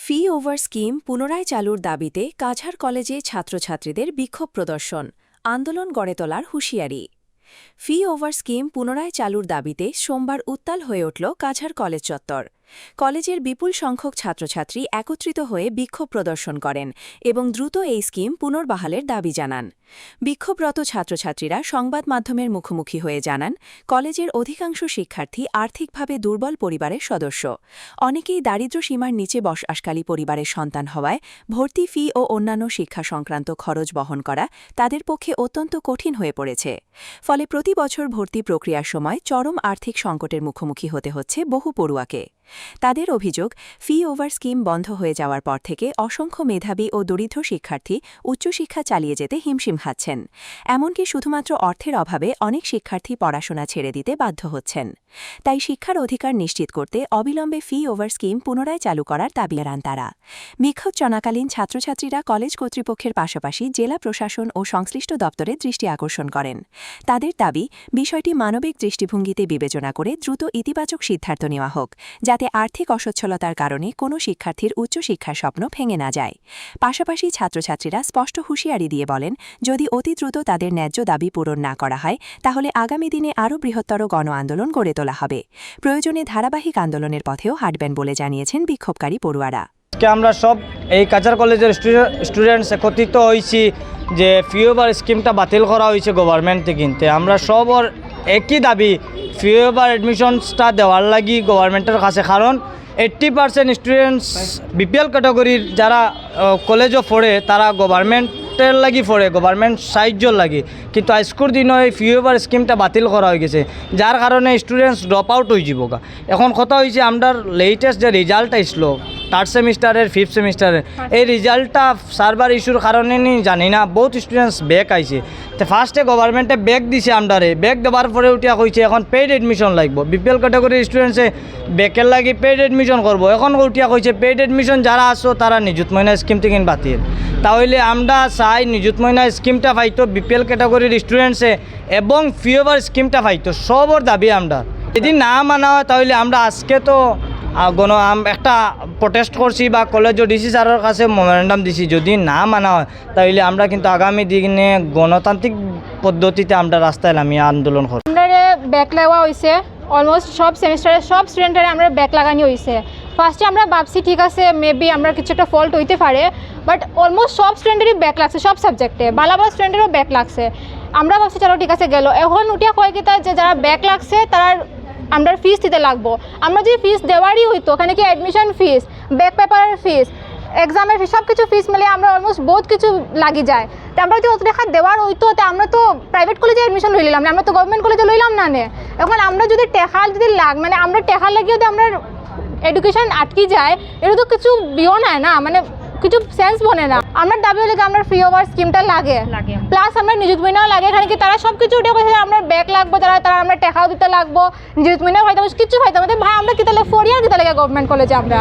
ফি over scheme পুনরায় চালুর দাবিতে কাছাড় কলেজে ছাত্রছাত্রীদের বিক্ষোভ প্রদর্শন, আন্দোলন গড়ে তোলার হুঁশিয়ারি। ফি ওভার স্কিম পুনরায় চালুর দাবিতে সোমবার উত্তাল হয়ে উঠল কাছাড় কলেজ চত্বর। কলেজের বিপুল সংখ্যক ছাত্রছাত্রী একত্রিত হয়ে বিক্ষোভ প্রদর্শন করেন এবং দ্রুত এই স্কিম পুনর্বহালের দাবি জানান। বিক্ষোভরত ছাত্রছাত্রীরা সংবাদ মাধ্যমের মুখোমুখি হয়ে জানান, কলেজের অধিকাংশ শিক্ষার্থী আর্থিকভাবে দুর্বল পরিবারের সদস্য। অনেকেই দারিদ্র্য সীমার নিচে বসবাসকারী পরিবারের সন্তান হওয়ায় ভর্তি ফি ও অন্যান্য শিক্ষা সংক্রান্ত খরচ বহন করা তাদের পক্ষে অত্যন্ত কঠিন হয়ে পড়েছে। ফলে প্রতি বছর ভর্তি প্রক্রিয়ার সময় চরম আর্থিক সংকটের মুখোমুখি হতে হচ্ছে বহু পড়ুয়াকে। তাদের অভিযোগ, ফি ওভার স্কিম বন্ধ হয়ে যাওয়ার পর থেকে অসংখ্য মেধাবী ও দরিদ্র শিক্ষার্থী উচ্চশিক্ষা চালিয়ে যেতে হিমশিম খাচ্ছেন। এমনকি শুধুমাত্র অর্থের অভাবে অনেক শিক্ষার্থী পড়াশোনা ছেড়ে দিতে বাধ্য হচ্ছেন। তাই শিক্ষার অধিকার নিশ্চিত করতে অবিলম্বে ফি ওভার স্কিম পুনরায় চালু করার দাবি জানান তারা। বিক্ষোভ চলাকালীন ছাত্রছাত্রীরা কলেজ কর্তৃপক্ষের পাশাপাশি জেলা প্রশাসন ও সংশ্লিষ্ট দপ্তরের দৃষ্টি আকর্ষণ করেন। তাদের দাবি, বিষয়টি মানবিক দৃষ্টিভঙ্গিতে বিবেচনা করে দ্রুত ইতিবাচক সিদ্ধান্ত নেওয়া হোক, যাতে আর্থিক অসচ্ছলতার কারণে কোনো শিক্ষার্থীর উচ্চশিক্ষার স্বপ্ন ভেঙে না যায়। পাশাপাশি ছাত্রছাত্রীরা স্পষ্ট হুঁশিয়ারি দিয়ে বলেন, যদি অতি দ্রুত তাদের ন্যায্য দাবি পূরণ না করা হয় তাহলে আগামী দিনে আরও বৃহত্তর গণ আন্দোলন গড়ে তোলা হবে। প্রয়োজনে ধারাবাহিক আন্দোলনের পথেও হাঁটবেন বলে জানিয়েছেন বিক্ষোভকারী পড়ুয়ারা। আমরা সব এই কাছাড় কলেজের স্টুডেন্টস একত্রিত হয়েছি যে ফি ওভার স্কিমটা বাতিল করা হয়েছে গভর্নমেন্ট থেকে। আমরা সবর একই দাবি, ফি ওভার অ্যাডমিশনসটা দেওয়ার লাগি গভর্নমেন্টের কাছে। কারণ 80% স্টুডেন্টস বিপিএল ক্যাটাগরির যারা কলেজও পড়ে তারা গভর্নমেন্টের লাগি পড়ে, গভর্নমেন্ট সাহায্যর লাগি। কিন্তু আজকের দিনে এই ফি ওভার স্কিমটা বাতিল করা হয়ে গেছে, যার কারণে স্টুডেন্টস ড্রপ আউট হয়ে যাব। এখন কথা হয়েছে আমরা লেটেস্ট যে রেজাল্ট আসলো থার্ড সেমিস্টারের, ফিফথ সেমিস্টারের, এই রেজাল্টটা সার্ভার ইস্যুর কারণে জানি না বহুত স্টুডেন্টস ব্যাক আইছে। তো ফার্স্টে গভর্নমেন্টে ব্যাক দিছে, আমরারে ব্যাক দেওয়ার পরে উঠিয়া কইছে এখন পেইড এডমিশন লাগবে। বিপিএল ক্যাটাগরির স্টুডেন্টসে ব্যাকের লাগি পেইড এডমিশন করবো। এখন উঠিয়া কইছে পেইড এডমিশন যারা আসো তারা নিযুত ময়না স্কিম থেকে বাতিল। তাহলে আমরা চাই নিযুত ময়না স্কিমটা পাইতো বিপিএল ক্যাটাগরির স্টুডেন্টসে এবং ফি ওভার স্কিমটা পাইতো। সবর দাবি আমরা যদি না মানা হয় তাহলে আমরা আজকে তো একটা প্রোটেস্ট করছি বা কলেজের ডিসি স্যারের কাছে মেমোরেন্ডাম দিছি। যদি না মানা হয় তাহলে আমরা কিন্তু আগামী দিনে গণতান্ত্রিক পদ্ধতিতে আমরা রাস্তায় নামিয়ে আন্দোলন করব। আমরা ব্যাক লাগা হয়েছে অলমোস্ট সব সেমিস্টারে, সব স্টুডেন্টের আমরা ব্যাক লাগানি হয়েছে। ফার্স্টে আমরা ভাবছি ঠিক আছে মেবি আমরা কিছু একটা ফল্ট হইতে পারে, বাট অলমোস্ট সব স্টুডেন্টেরই ব্যাক লাগছে, সব সাবজেক্টে ভালো স্টুডেন্টেরও ব্যাক লাগছে। আমরা ভাবছি চলো ঠিক আছে গেল। এখন উঠিয়া কয় কি যে যারা ব্যাক লাগছে তারা আমরা ফিস দিতে লাগবো। আমরা যদি ফিস দেওয়ারই হইতো, ওখানে কি অ্যাডমিশন ফিস, ব্যাক পেপারের ফিস, এক্সামের ফিস, সব কিছু ফিস মিলে আমরা অলমোস্ট বহুত কিছু লাগি যায়। তো আমরা যদি অত টাকা দেওয়ার হইতো তো আমরা তো প্রাইভেট কলেজে অ্যাডমিশন লইলাম না, আমরা তো গভর্নমেন্ট কলেজে লইলাম না। এখন আমরা যদি টেকা যদি মানে আমরা টেকা লাগিয়ে যদি আমরা এডুকেশন আটকে যায়, এটা তো কিছু বিও নাই না, মানে কিছু সেন্স বনে না। আমার দাবি হলে আমরা ফ্রি ওভার স্কিমটা লাগে, প্লাস আমরা নিযুত মহিনাও লাগে। এখানে কি তারা সব কিছু উঠে গেছে, আমরা ব্যাক লাগবো, তারা আমরা টেকাও দিতে লাগবো, নিযুত মহিনাও খাইতে কিছু খাইতে আমাদের। ভাই আমরা কি তাহলে ফোর ইয়ার দিতে লাগে গভর্নমেন্ট কলেজে আমরা।